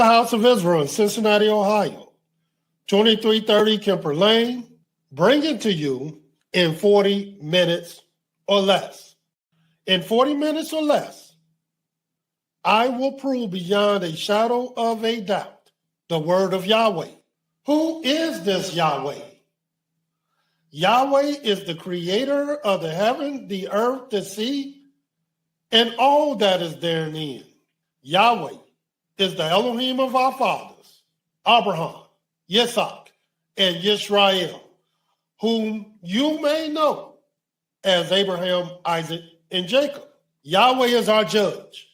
House of Israel in Cincinnati, Ohio, 2330 Kemper Lane, bringing to you in 40 minutes or less. In 40 minutes or less, I will prove beyond a shadow of a doubt the word of Yahweh. Who is this Yahweh? Yahweh is the creator of the heaven, the earth, the sea, and all that is therein. Yahweh is the Elohim of our fathers, Abraham, Yitzhak, and Yisrael, whom you may know as Abraham, Isaac, and Jacob. Yahweh is our judge.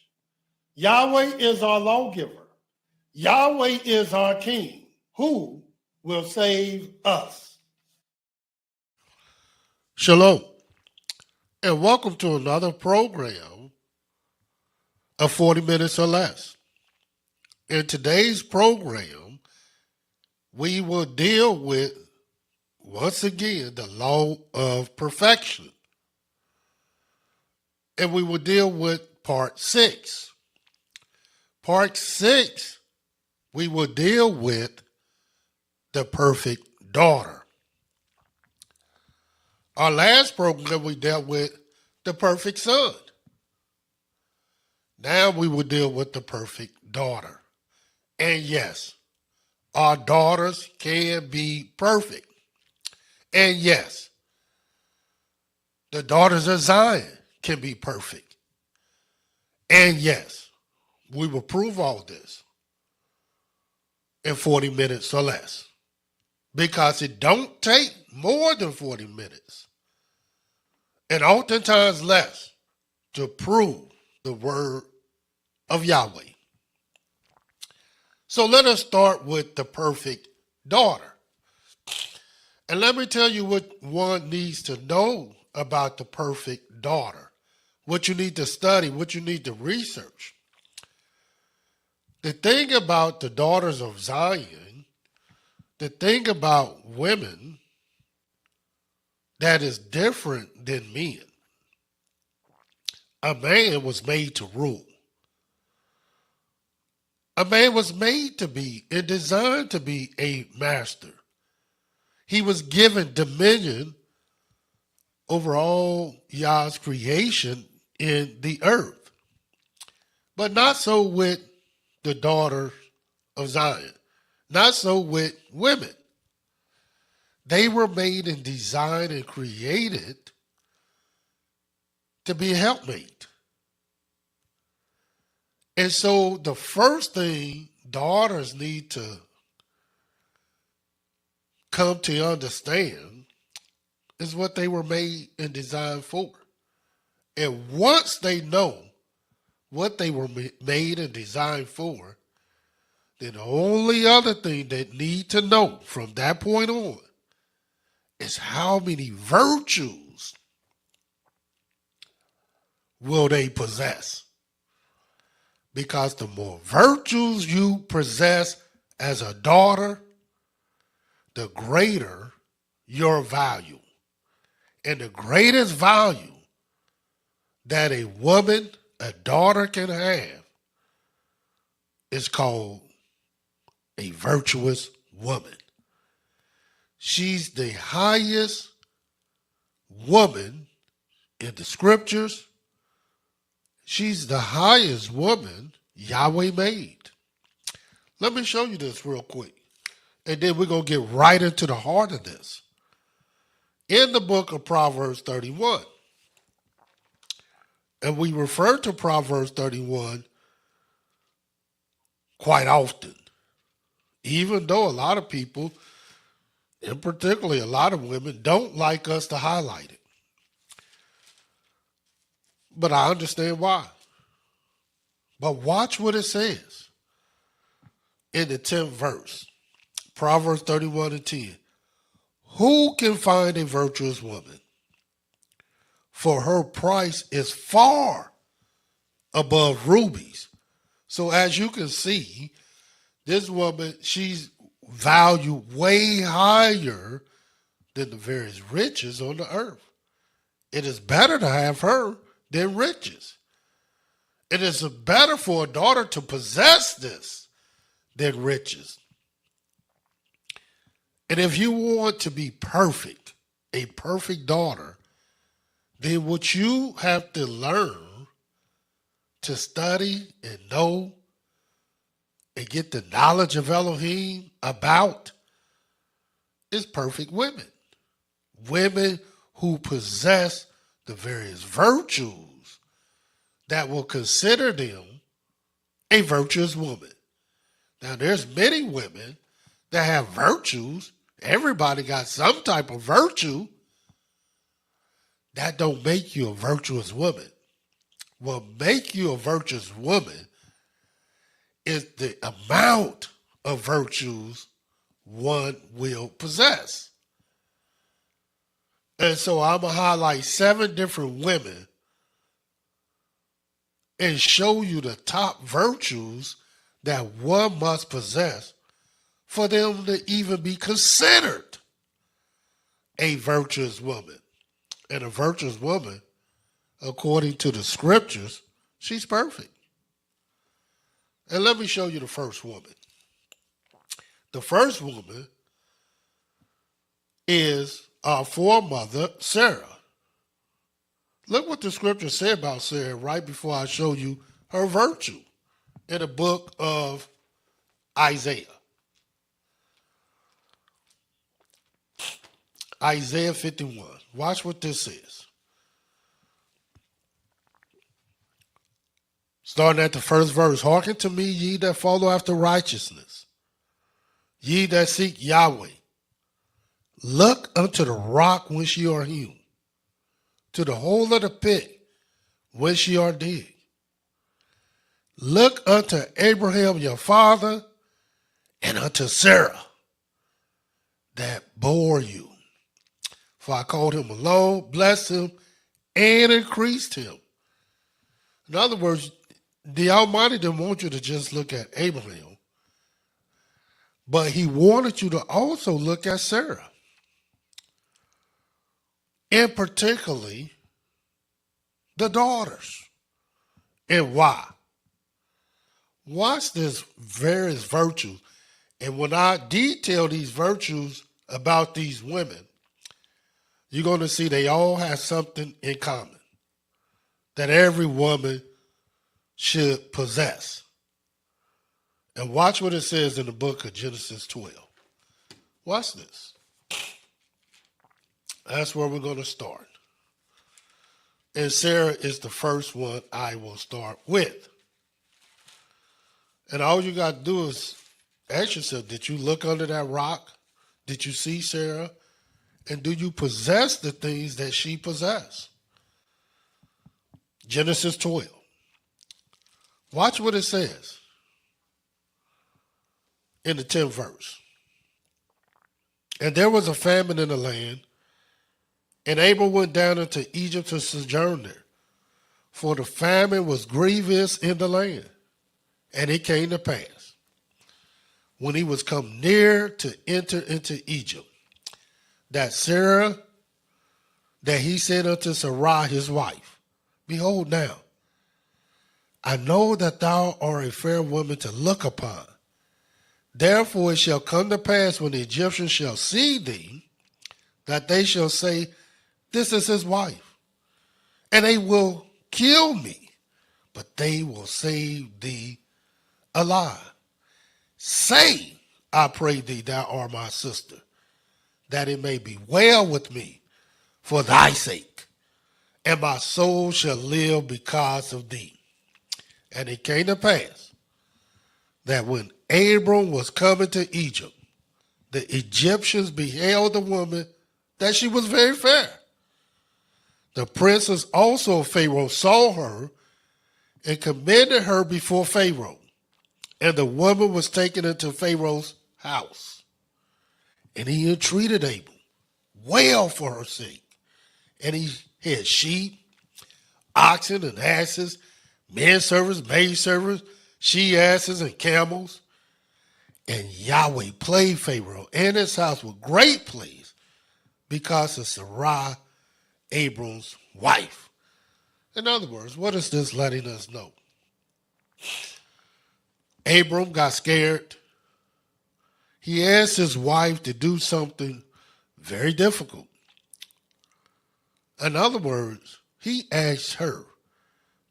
Yahweh is our lawgiver. Yahweh is our king, who will save us. Shalom, and welcome to another program of 40 minutes or less. In today's program, we will deal with, once again, the law of perfection. And we will deal with part 6. Part 6, we will deal with the perfect daughter. Our last program, we dealt with the perfect son. Now we will deal with the perfect daughter. And yes, our daughters can be perfect. And yes, the daughters of Zion can be perfect. And yes, we will prove all this in 40 minutes or less. Because it don't take more than 40 minutes. And oftentimes less to prove the word of Yahweh. So let us start with the perfect daughter. And let me tell you what one needs to know about the perfect daughter. What you need to study, what you need to research. The thing about the daughters of Zion, the thing about women that is different than men. A man was made to rule. A man was made to be and designed to be a master. He was given dominion over all Yah's creation in the earth. But not so with the daughter of Zion. Not so with women. They were made and designed and created to be a helpmate. And so the first thing daughters need to come to understand is what they were made and designed for. And once they know what they were made and designed for, then the only other thing they need to know from that point on is how many virtues will they possess. Because the more virtues you possess as a daughter, the greater your value. And the greatest value that a woman, a daughter can have is called a virtuous woman. She's the highest woman in the scriptures. She's the highest woman Yahweh made. Let me show you this real quick. And then we're going to get right into the heart of this. In the book of Proverbs 31. And we refer to Proverbs 31 quite often. Even though a lot of people, and particularly a lot of women, don't like us to highlight it. But I understand why. But watch what it says in the 10th verse. Proverbs 31:10. Who can find a virtuous woman? For her price is far above rubies. So as you can see, this woman, she's valued way higher than the various riches on the earth. It is better to have her than riches. It is better for a daughter to possess this than riches. And if you want to be perfect, a perfect daughter, then what you have to learn to study and know and get the knowledge of Elohim about is perfect women. Women who possess the various virtues that will consider them a virtuous woman. Now, there's many women that have virtues. Everybody got some type of virtue. That don't make you a virtuous woman. What make you a virtuous woman is the amount of virtues one will possess. And so I'm going to highlight 7 different women and show you the top virtues that one must possess for them to even be considered a virtuous woman. And a virtuous woman, according to the scriptures, she's perfect. And let me show you the first woman. The first woman is our foremother, Sarah. Look what the scripture said about Sarah right before I show you her virtue in the book of Isaiah. Isaiah 51. Watch what this says. Starting at the first verse. Hearken to me, ye that follow after righteousness, ye that seek Yahweh. Look unto the rock whence ye are hewn, to the hole of the pit whence ye are digged. Look unto Abraham your father, and unto Sarah that bore you. For I called him alone, blessed him, and increased him. In other words, the Almighty didn't want you to just look at Abraham, but he wanted you to also look at Sarah. And particularly the daughters. And why? Watch this various virtues. And when I detail these virtues about these women, you're going to see they all have something in common that every woman should possess. And watch what it says in the book of Genesis 12. Watch this. That's where we're going to start. And Sarah is the first one I will start with. And all you got to do is ask yourself, did you look under that rock? Did you see Sarah? And do you possess the things that she possessed? Genesis 12. Watch what it says in the 10th verse. And there was a famine in the land, and Abram went down into Egypt to sojourn there, for the famine was grievous in the land. And it came to pass, when he was come near to enter into Egypt, that Sarah, that he said unto Sarai his wife, Behold now, I know that thou art a fair woman to look upon. Therefore it shall come to pass, when the Egyptians shall see thee, that they shall say, This is his wife. And they will kill me, but they will save thee alive. Say, I pray thee, thou art my sister, that it may be well with me for thy sake, and my soul shall live because of thee. And it came to pass that when Abram was coming to Egypt, the Egyptians beheld the woman, that she was very fair. The princes also of Pharaoh saw her and commended her before Pharaoh. And the woman was taken into Pharaoh's house. And he entreated Abram well for her sake. And he had sheep, oxen, and asses, men servants, maid servants, she asses, and camels. And Yahweh played Pharaoh and his house with great pleas because of Sarai, Abram's wife. In other words, what is this letting us know? Abram got scared he asked his wife to do something very difficult. In other words, he asked her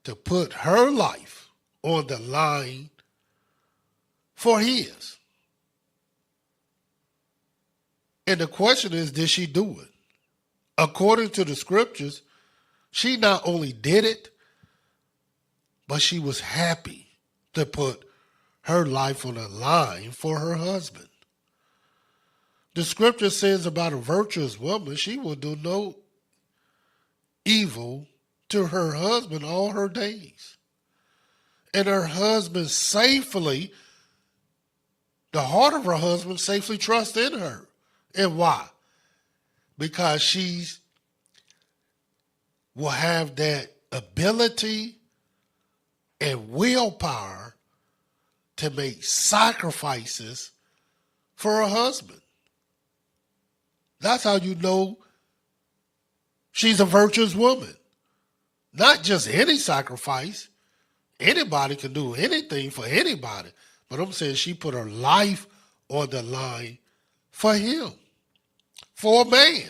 to put her life on the line for his. And the question is, did she do it? According to the scriptures, she not only did it, but she was happy to put her life on the line for her husband. The scripture says about a virtuous woman, she will do no evil to her husband all her days. And her husband safely, the heart of her husband safely trusts in her. And why? Because she will have that ability and willpower to make sacrifices for her husband. That's how you know she's a virtuous woman. Not just any sacrifice. Anybody can do anything for anybody. But I'm saying she put her life on the line for him, for a man.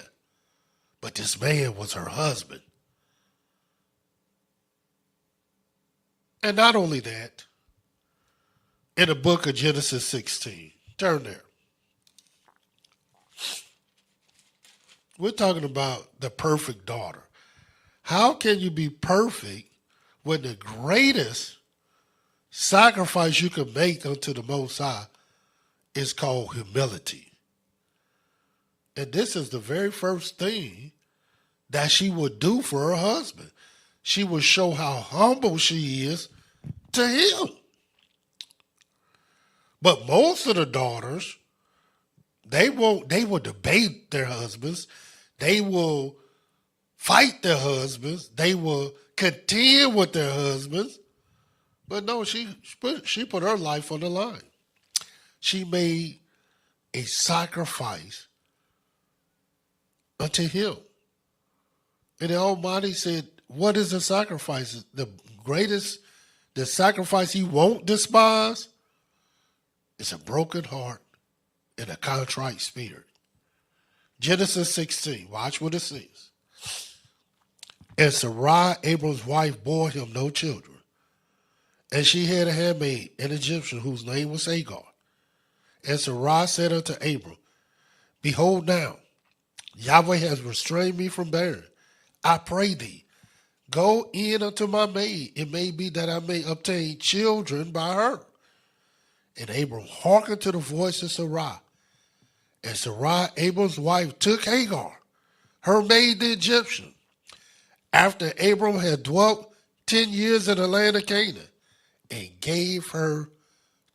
But this man was her husband. And not only that, in the book of Genesis 16, turn there. We're talking about the perfect daughter. How can you be perfect when the greatest sacrifice you can make unto the Most High is called humility? And this is the very first thing that she would do for her husband. She would show how humble she is to him. But most of the daughters, they will debate their husbands. They will fight their husbands. They will contend with their husbands. But no, she put her life on the line. She made a sacrifice unto him. And the Almighty said, what is the sacrifice? The sacrifice he won't despise is a broken heart and a contrite spirit. Genesis 16, watch what it says. And Sarai, Abram's wife, bore him no children. And she had a handmaid, an Egyptian, whose name was Hagar. And Sarai said unto Abram, behold now, Yahweh has restrained me from bearing. I pray thee, go in unto my maid. It may be that I may obtain children by her. And Abram hearkened to the voice of Sarai. And Sarai, Abram's wife, took Hagar, her maid the Egyptian, after Abram had dwelt 10 years in the land of Canaan, and gave her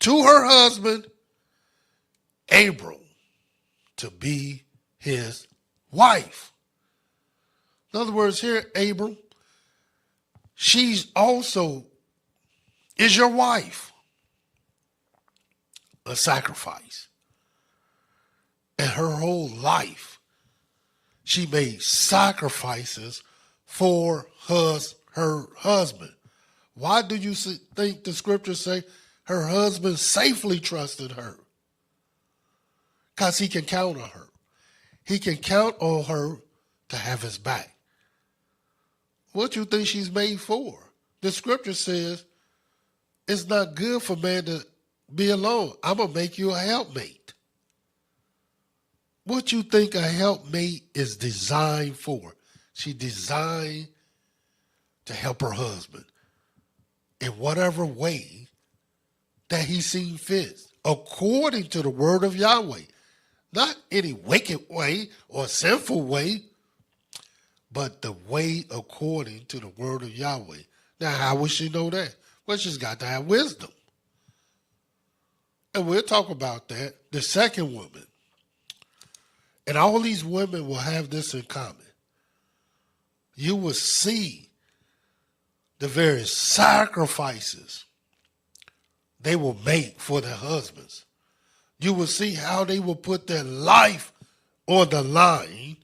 to her husband, Abram, to be his wife. In other words, here, Abram, she's also is your wife. A sacrifice. And her whole life, she made sacrifices for her husband. Why do you think the scriptures say her husband safely trusted her? Because he can count on her. He can count on her to have his back. What do you think she's made for? The scripture says it's not good for man to be alone. I'm going to make you a helpmate. What you think a helpmate is designed for? She designed to help her husband in whatever way that he seen fit, according to the word of Yahweh. Not any wicked way or sinful way, but the way according to the word of Yahweh. Now, how would she know that? Well, she's got to have wisdom. And we'll talk about that. The second woman. And all these women will have this in common. You will see the various sacrifices they will make for their husbands. You will see how they will put their life on the line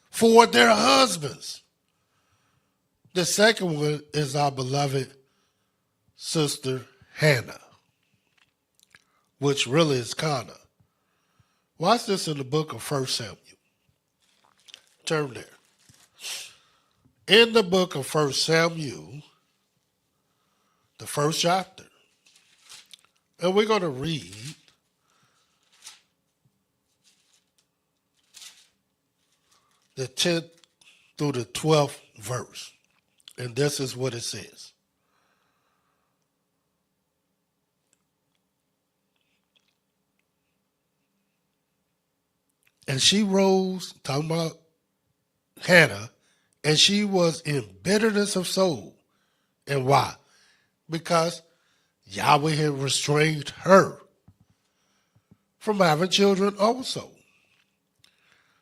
for their husbands. The second one is our beloved sister Hannah, which really is Kana. Watch this in the book of 1 Samuel. Turn there. In the book of 1 Samuel, the first chapter. And we're going to read the 10th through the 12th verse. And this is what it says. And she rose, talking about Hannah, and she was in bitterness of soul. And why? Because Yahweh had restrained her from having children also.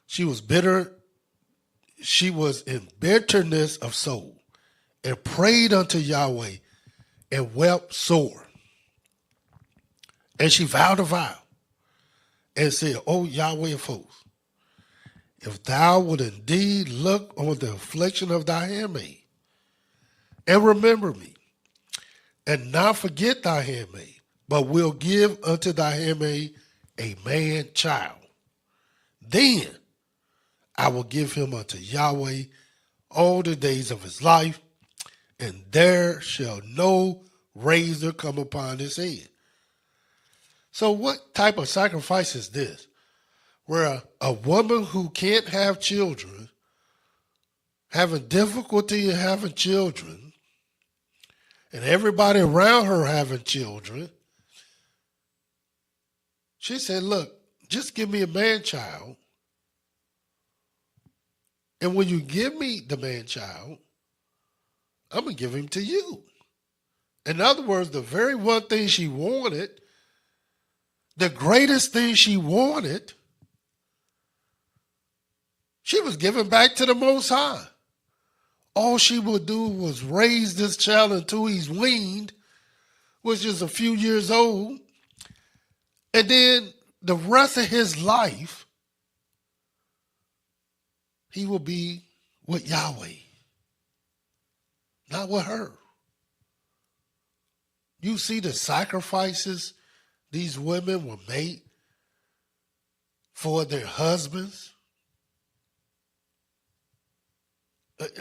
She was bitter. She was in bitterness of soul and prayed unto Yahweh and wept sore. And she vowed a vow and said, O Yahweh of hosts, if thou would indeed look on the affliction of thy handmaid and remember me, and not forget thy handmaid, but will give unto thy handmaid a man child, then I will give him unto Yahweh all the days of his life, and there shall no razor come upon his head. So what type of sacrifice is this? Where a woman who can't have children, having difficulty in having children, and everybody around her having children, she said, look, just give me a man-child, and when you give me the man-child, I'm going to give him to you. In other words, the very one thing she wanted, the greatest thing she wanted, she was giving back to the Most High. All she would do was raise this child until he's weaned, which is a few years old. And then the rest of his life, he will be with Yahweh, not with her. You see the sacrifices these women will make for their husbands.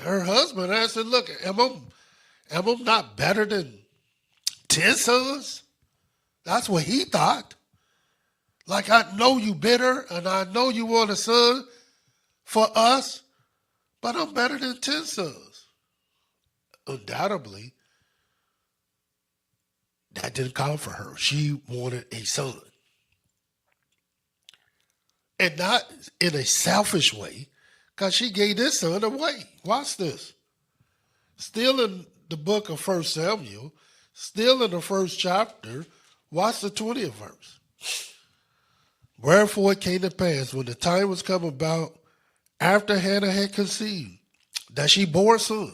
Her husband asked her, look, am I not better than 10 sons? That's what he thought. Like, I know you bitter, and I know you want a son for us, but I'm better than 10 sons. Undoubtedly, that didn't count for her. She wanted a son. And not in a selfish way, because she gave this son away. Watch this. Still in the book of 1 Samuel, still in the first chapter, watch the 20th verse. Wherefore it came to pass, when the time was come about, after Hannah had conceived, that she bore a son,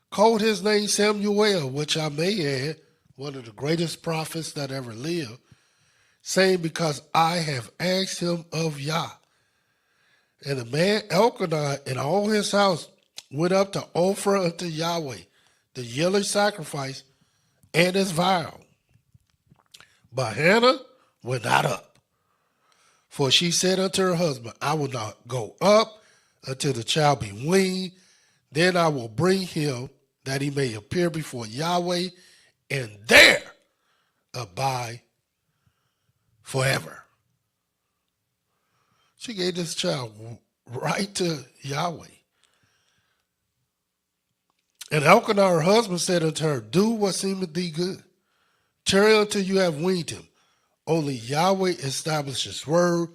called his name Samuel, which I may add, one of the greatest prophets that ever lived, saying, because I have asked him of Yah. And the man Elkanah and all his house went up to offer unto Yahweh the yearly sacrifice and his vow. But Hannah went not up. For she said unto her husband, I will not go up until the child be weaned. Then I will bring him that he may appear before Yahweh and there abide forever. She gave this child right to Yahweh. And Elkanah, her husband, said unto her, do what seemeth thee good. Tarry until you have weaned him. Only Yahweh established his word.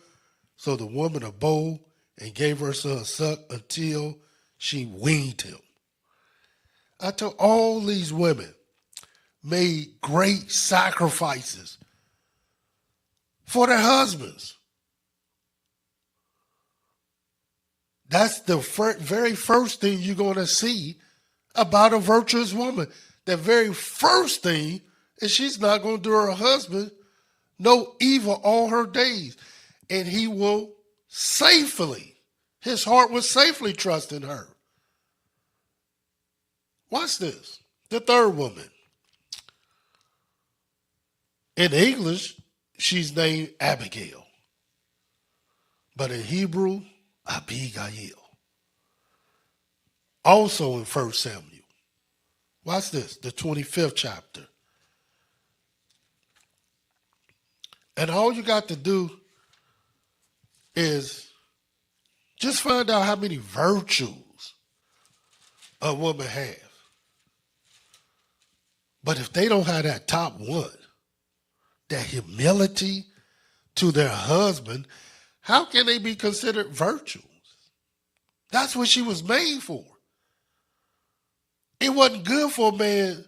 So the woman abode and gave her son suck until she weaned him. Until all these women made great sacrifices for their husbands. That's the very first thing you're going to see about a virtuous woman. The very first thing is she's not going to do her husband no evil all her days. And he will safely, his heart will safely trust in her. Watch this. The third woman. In English, she's named Abigail. but in Hebrew, Abigail. Also in 1 Samuel. Watch this, the 25th chapter. And all you got to do is just find out how many virtues a woman has. But if they don't have that top one, that humility to their husband, how can they be considered virtues? That's what she was made for. It wasn't good for a man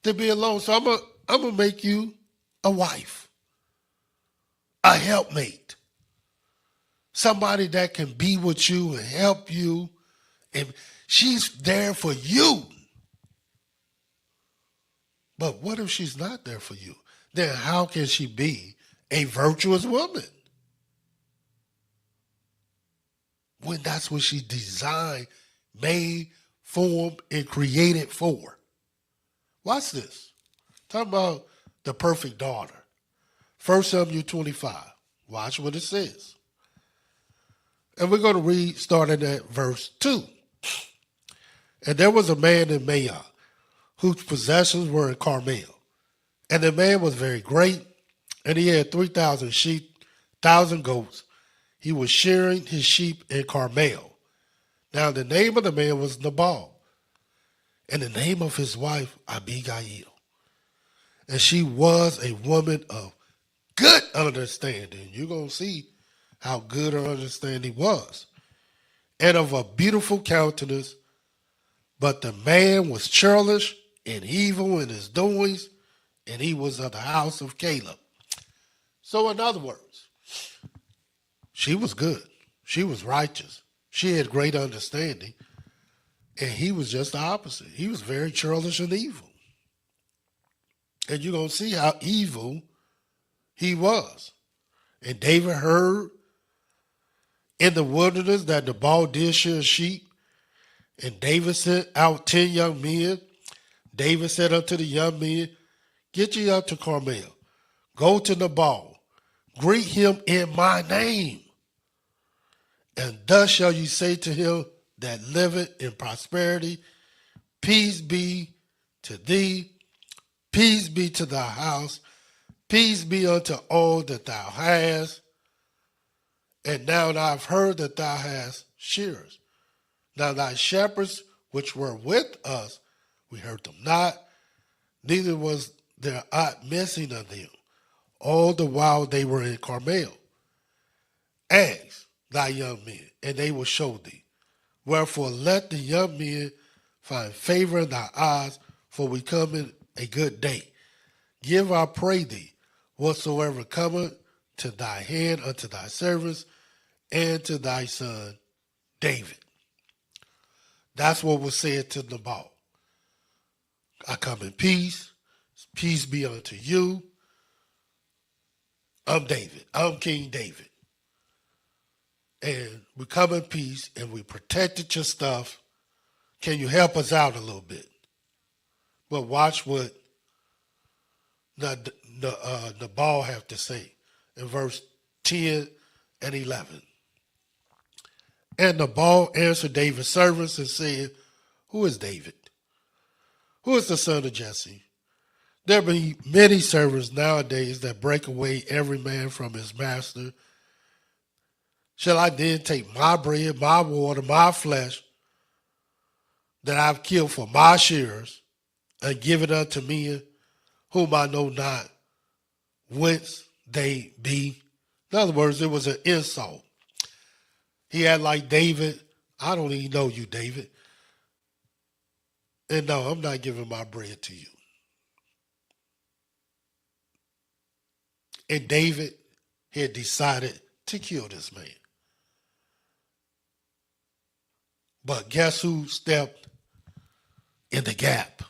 to be alone. So I'm gonna make you a wife, a helpmate, somebody that can be with you and help you. And she's there for you. But what if she's not there for you? Then how can she be a virtuous woman? When that's what she designed, made, formed, and created for. Watch this. Talk about the perfect daughter. 1 Samuel 25. Watch what it says. And we're going to read starting at verse 2. And there was a man in Maah, whose possessions were in Carmel. And the man was very great, and he had 3,000 sheep, 1,000 goats. He was shearing his sheep in Carmel. Now the name of the man was Nabal, and the name of his wife Abigail. And she was a woman of good understanding. You're going to see how good her understanding was. And of a beautiful countenance. But the man was churlish and evil in his doings, and he was of the house of Caleb. So in other words, she was good. She was righteous. She had great understanding. And he was just the opposite. He was very churlish and evil. And you're going to see how evil he was. And David heard in the wilderness that Nabal did shear sheep. And David sent out 10 young men. David said unto the young men, get ye up to Carmel. Go to Nabal. Greet him in my name. And thus shall you say to him that liveth in prosperity, peace be to thee, peace be to thy house, peace be unto all that thou hast. And now I've heard that thou hast shearers. Now thy shepherds which were with us, we heard them not, neither was there aught missing of them, all the while they were in Carmel. Ask thy young men, and they will show thee. Wherefore let the young men find favor in thy eyes, for we come in a good day. Give, I pray thee, whatsoever cometh to thy hand unto thy servants and to thy son David. That's what was said to Nabal. I come in peace. Peace be unto you. I'm David. I'm King David. And we come in peace and we protected your stuff. Can you help us out a little bit? But watch what Nabal have to say in verse 10 and 11. And Nabal answered David's servants and said, who is David? Who is the son of Jesse? There be many servants nowadays that break away every man from his master. Shall I then take my bread, my water, my flesh that I've killed for my shearers and give it unto men whom I know not whence they be? In other words, it was an insult. He had like David, I don't even know you, David. And no, I'm not giving my bread to you. And David had decided to kill this man. But guess who stepped in the gap?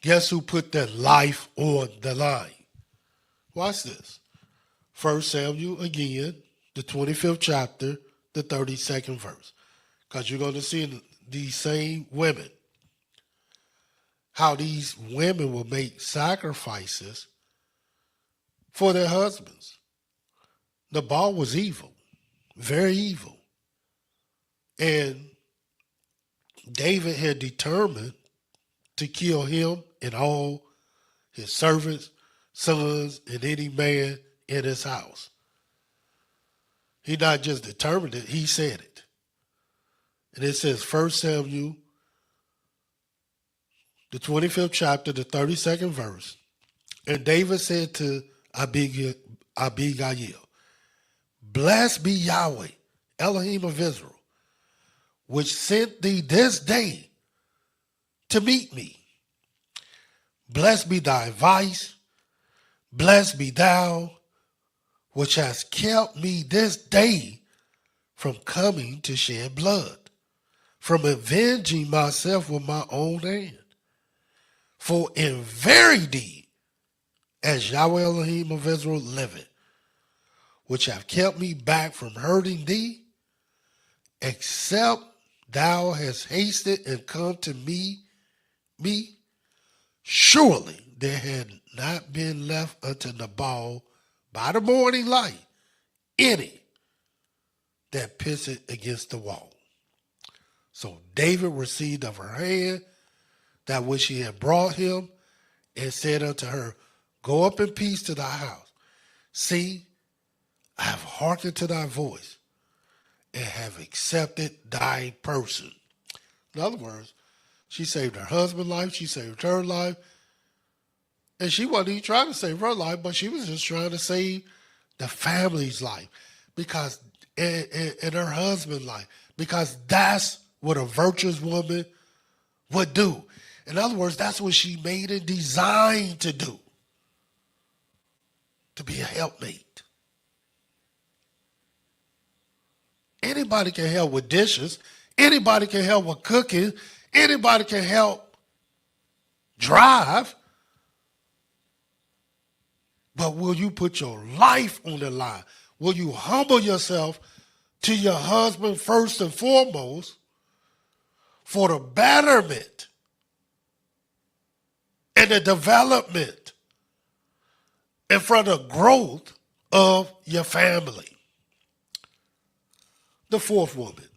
Guess who put their life on the line? Watch this. 1 Samuel again, the 25th chapter, the 32nd verse. Because you're going to see these same women, how these women will make sacrifices for their husbands. Nabal was evil. very evil. And David had determined to kill him and all his servants, sons, and any man in his house. He not just determined it, he said it. And it says 1 Samuel, the 25th chapter, the 32nd verse. And David said to Abigail, blessed be Yahweh, Elohim of Israel, which sent thee this day to meet me. Blessed be thy vice, blessed be thou, which hast kept me this day from coming to shed blood, from avenging myself with my own hand. For in verity, as Yahweh Elohim of Israel liveth, which have kept me back from hurting thee, except thou hast hasted and come to me, surely there had not been left unto Nabal by the morning light any that pissed against the wall. So David received of her hand that which he had brought him, and said unto her, go up in peace to thy house. See, I have hearkened to thy voice, and have accepted thy person. In other words, she saved her husband's life, she saved her life, and she wasn't even trying to save her life, but she was just trying to save the family's life, because and her husband's life, because that's what a virtuous woman would do. In other words, that's what she made and designed to do, to be a helpmate. Anybody can help with dishes. Anybody can help with cooking. Anybody can help drive. But will you put your life on the line? Will you humble yourself to your husband first and foremost for the betterment and the development and for the growth of your family? The fourth woman,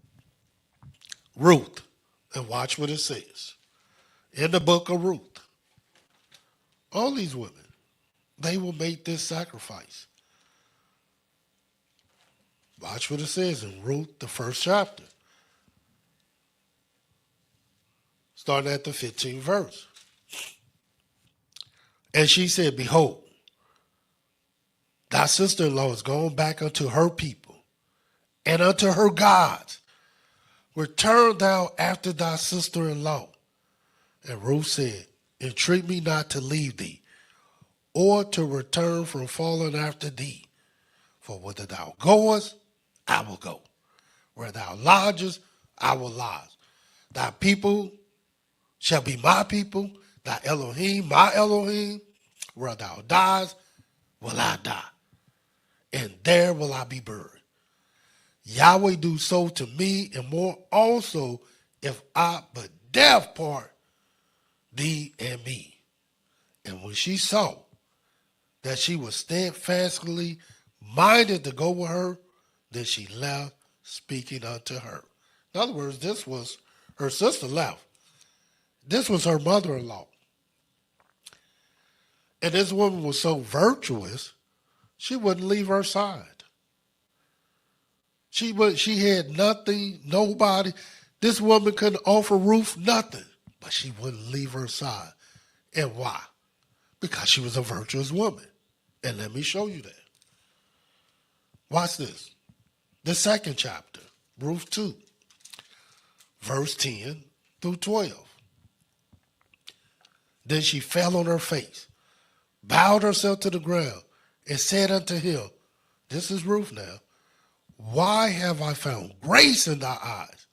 Ruth. And watch what it says in the book of Ruth. All these women, they will make this sacrifice. Watch what it says in Ruth, the first chapter, starting at the 15th verse. And she said, behold, thy sister-in-law is gone back unto her people and unto her gods. Return thou after thy sister-in-law. And Ruth said, entreat me not to leave thee, or to return from falling after thee. For whither thou goest, I will go. Where thou lodgest, I will lodge. Thy people shall be my people, thy Elohim, my Elohim. Where thou diest, will I die, and there will I be buried. Yahweh do so to me, and more also, if I but death part thee and me. And when she saw that she was steadfastly minded to go with her, then she left, speaking unto her. In other words, this was her sister left. This was her mother-in-law. And this woman was so virtuous, she wouldn't leave her side. She had nothing, nobody. This woman couldn't offer Ruth nothing, but she wouldn't leave her side. And why? Because she was a virtuous woman. And let me show you that. Watch this. The second chapter, Ruth 2, verse 10 through 12. Then she fell on her face, bowed herself to the ground, and said unto him, this is Ruth now, why have I found grace in thy eyes,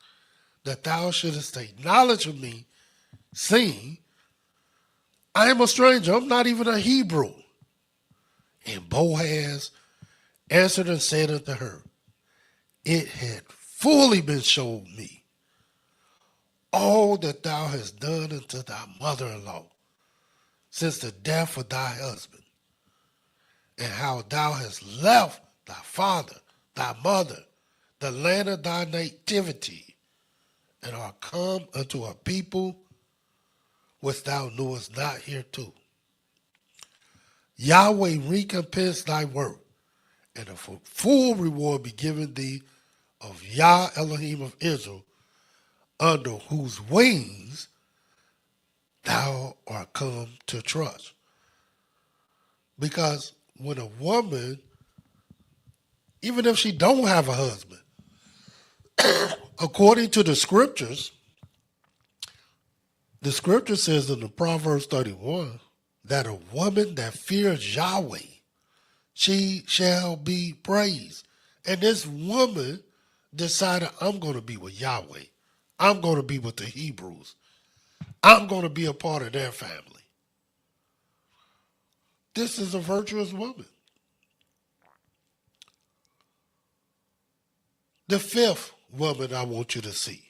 that thou shouldest take knowledge of me, seeing I am a stranger, I'm not even a Hebrew? And Boaz answered and said unto her, it had fully been shown me all that thou hast done unto thy mother-in-law since the death of thy husband, and how thou hast left thy father, thy mother, the land of thy nativity, and are come unto a people which thou knewest not hereto. Yahweh recompense thy work, and a full reward be given thee of Yah Elohim of Israel, under whose wings thou art come to trust. Because when a woman, even if she don't have a husband, according to the scripture says in the Proverbs 31 that a woman that fears Yahweh, she shall be praised. And this woman decided, I'm going to be with Yahweh. I'm going to be with the Hebrews. I'm going to be a part of their family. This is a virtuous woman. The fifth woman I want you to see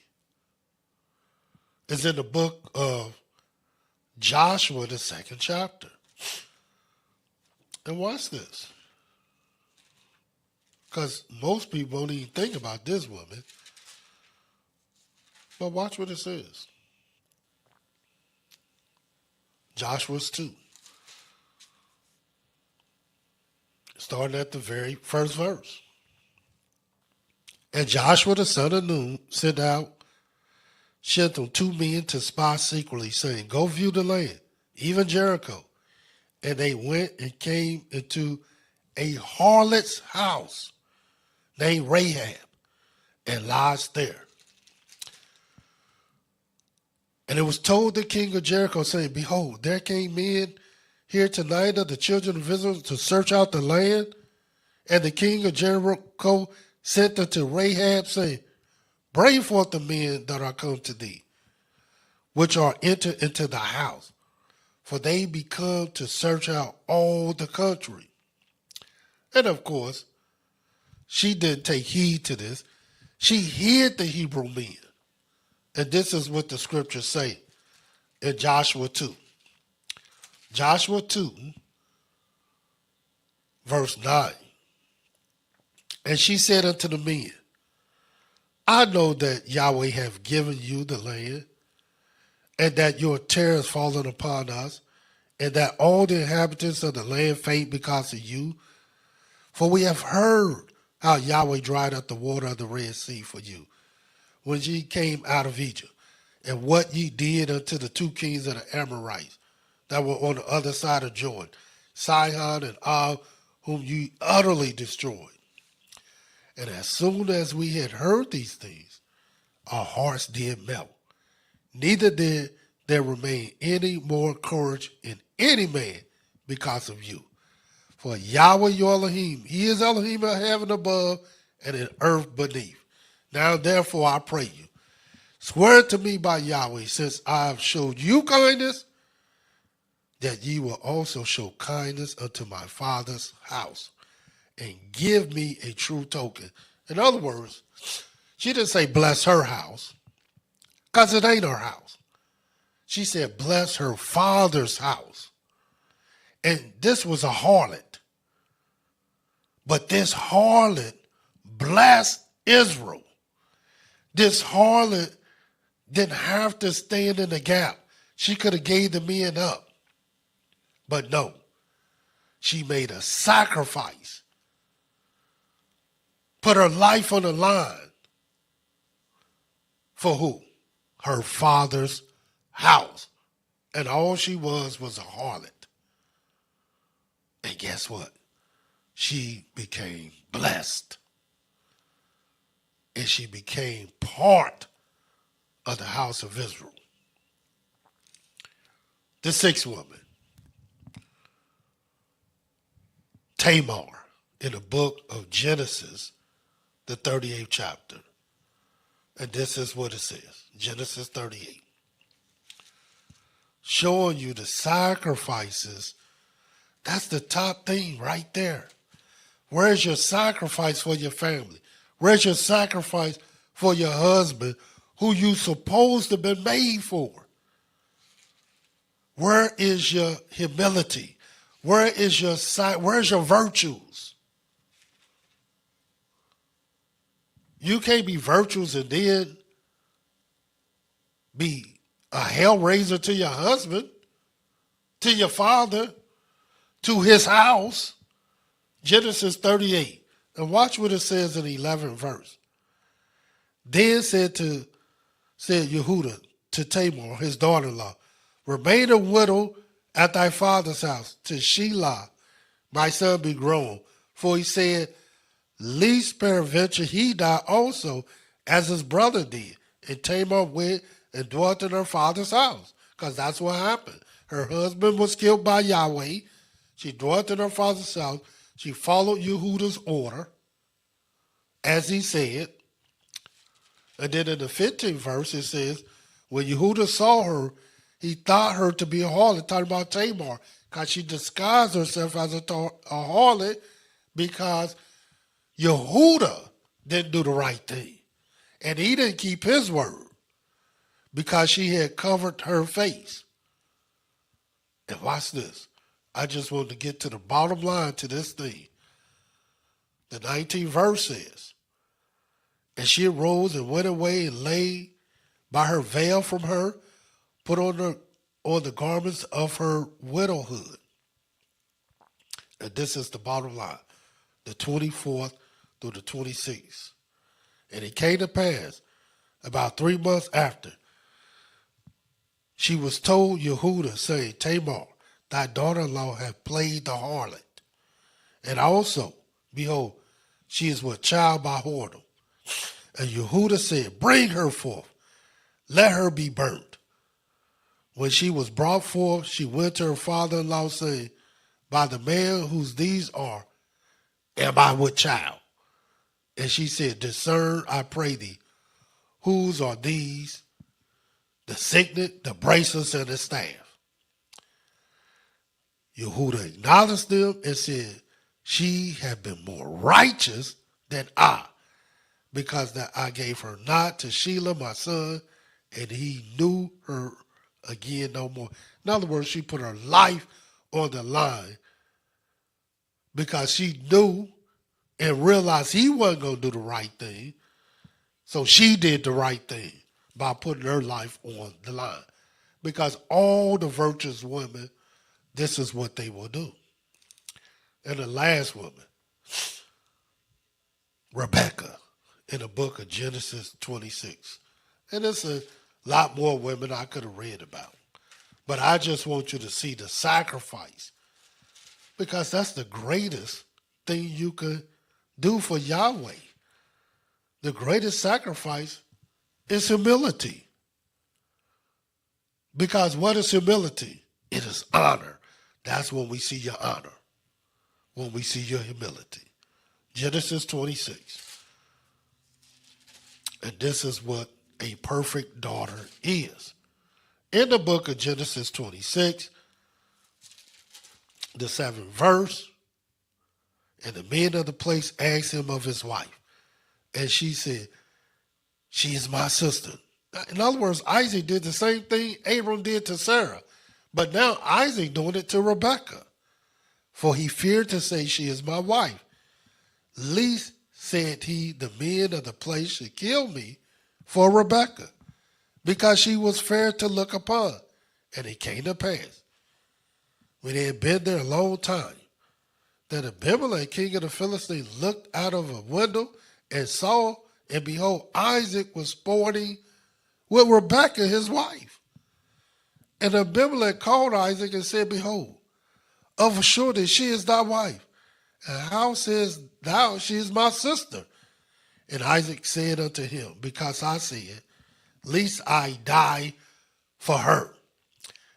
is in the book of Joshua, the 2nd chapter. And watch this. Because most people don't even think about this woman. But watch what it says. Joshua's 2. Starting at the very first verse. And Joshua the son of Nun sent them 2 men to spy secretly, saying, Go view the land, even Jericho. And they went and came into a harlot's house named Rahab, and lodged there. And it was told the king of Jericho, saying, Behold, there came men here tonight of the children of Israel to search out the land. And the king of Jericho sent unto Rahab, saying, Bring forth the men that are come to thee, which are entered into the house, for they be come to search out all the country. And of course, she didn't take heed to this. She hid the Hebrew men. And this is what the scriptures say in Joshua 2. Joshua 2, verse 9. And she said unto the men, I know that Yahweh hath given you the land, and that your terror is fallen upon us, and that all the inhabitants of the land faint because of you. For we have heard how Yahweh dried up the water of the Red Sea for you, when ye came out of Egypt, and what ye did unto the 2 kings of the Amorites that were on the other side of Jordan, Sihon and Og, whom ye utterly destroyed. And as soon as we had heard these things, our hearts did melt. Neither did there remain any more courage in any man because of you. For Yahweh your Elohim, he is Elohim of heaven above and in earth beneath. Now therefore I pray you, swear to me by Yahweh, since I have showed you kindness, that ye will also show kindness unto my father's house, and give me a true token. In other words, she didn't say bless her house, because it ain't her house. She said bless her father's house. And this was a harlot. But this harlot blessed Israel. This harlot didn't have to stand in the gap. She could have gave the men up. But no, she made a sacrifice. Put her life on the line. For who? Her father's house. And all she was a harlot. And guess what? She became blessed. And she became part of the house of Israel. The 6th woman, Tamar, in the book of Genesis, the 38th chapter. And this is what it says, Genesis 38. Showing you the sacrifices. That's the top thing right there. Where's your sacrifice for your family? Where's your sacrifice for your husband who you supposed to have been made for? Where is your humility? Where's your virtues? You can't be virtuous and then be a hellraiser to your husband, to your father, to his house. Genesis 38. And watch what it says in the 11th verse. Then said Yehudah to Tamar, his daughter-in-law, remain a widow at thy father's house till Shelah, my son, be grown. For he said, least peradventure he die also, as his brother did. And Tamar went and dwelt in her father's house, because that's what happened. Her husband was killed by Yahweh. She dwelt in her father's house. She followed Yehudah's order, as he said. And then in the 15th verse, it says, when Yehudah saw her, he thought her to be a harlot, talking about Tamar, because she disguised herself as a harlot because Yehudah didn't do the right thing. And he didn't keep his word because she had covered her face. And watch this. I just want to get to the bottom line to this thing. The 19th verse says, and she arose and went away and lay by her veil from her, put on the garments of her widowhood. And this is the bottom line, the 24th through the 26th. And it came to pass, about 3 months after, she was told Yehudah, saying, Tamar, thy daughter-in-law hath played the harlot. And also, behold, she is with child by whoredom. And Yehudah said, bring her forth, let her be burnt. When she was brought forth, she went to her father-in-law, saying, by the man whose these are, am I with child? And she said, discern, I pray thee, whose are these, the signet, the bracelets, and the staff? Yehudah acknowledged them and said, she had been more righteous than I, because that I gave her not to Shelah, my son, and he knew her again no more. In other words, she put her life on the line because she knew and realized he wasn't going to do the right thing. So she did the right thing by putting her life on the line. Because all the virtuous women, this is what they will do. And the last woman, Rebecca, in the book of Genesis 26. And it's a lot more women I could have read about. But I just want you to see the sacrifice, because that's the greatest thing you could do for Yahweh. The greatest sacrifice is humility. Because what is humility? It is honor. That's when we see your honor, when we see your humility. Genesis 26. And this is what a perfect daughter is. In the book of Genesis 26, the 7th verse, and the men of the place asked him of his wife. And she said, she is my sister. In other words, Isaac did the same thing Abram did to Sarah. But now Isaac doing it to Rebekah. For he feared to say, she is my wife. Least, said he, the men of the place should kill me for Rebekah, because she was fair to look upon. And it came to pass, when they had been there a long time, that Abimelech, king of the Philistines, looked out of a window and saw, and behold, Isaac was sporting with Rebekah, his wife. And Abimelech called Isaac and said, behold, of a surety she is thy wife. And how sayest thou, she is my sister? And Isaac said unto him, because I said, lest I die for her.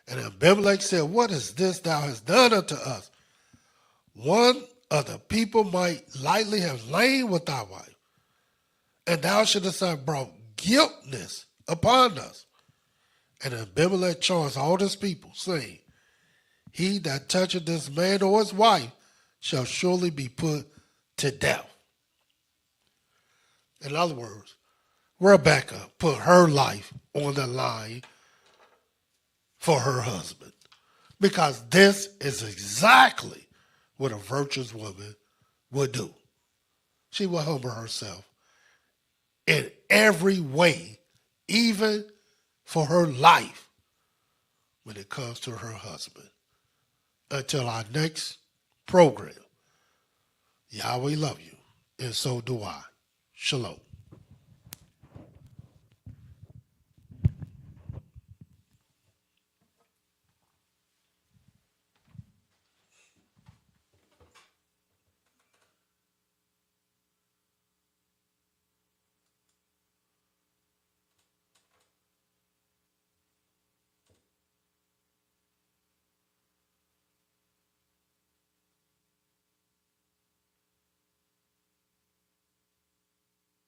And Abimelech said, what is this thou hast done unto us? One of the people might lightly have lain with thy wife, and thou shouldest have brought guiltness upon us. And Abimelech charged all his people, saying, he that toucheth this man or his wife shall surely be put to death. In other words, Rebekah put her life on the line for her husband, because this is exactly what a virtuous woman would do. She will humble herself in every way, even for her life when it comes to her husband. Until our next program, Yahweh love you, and so do I. Shalom.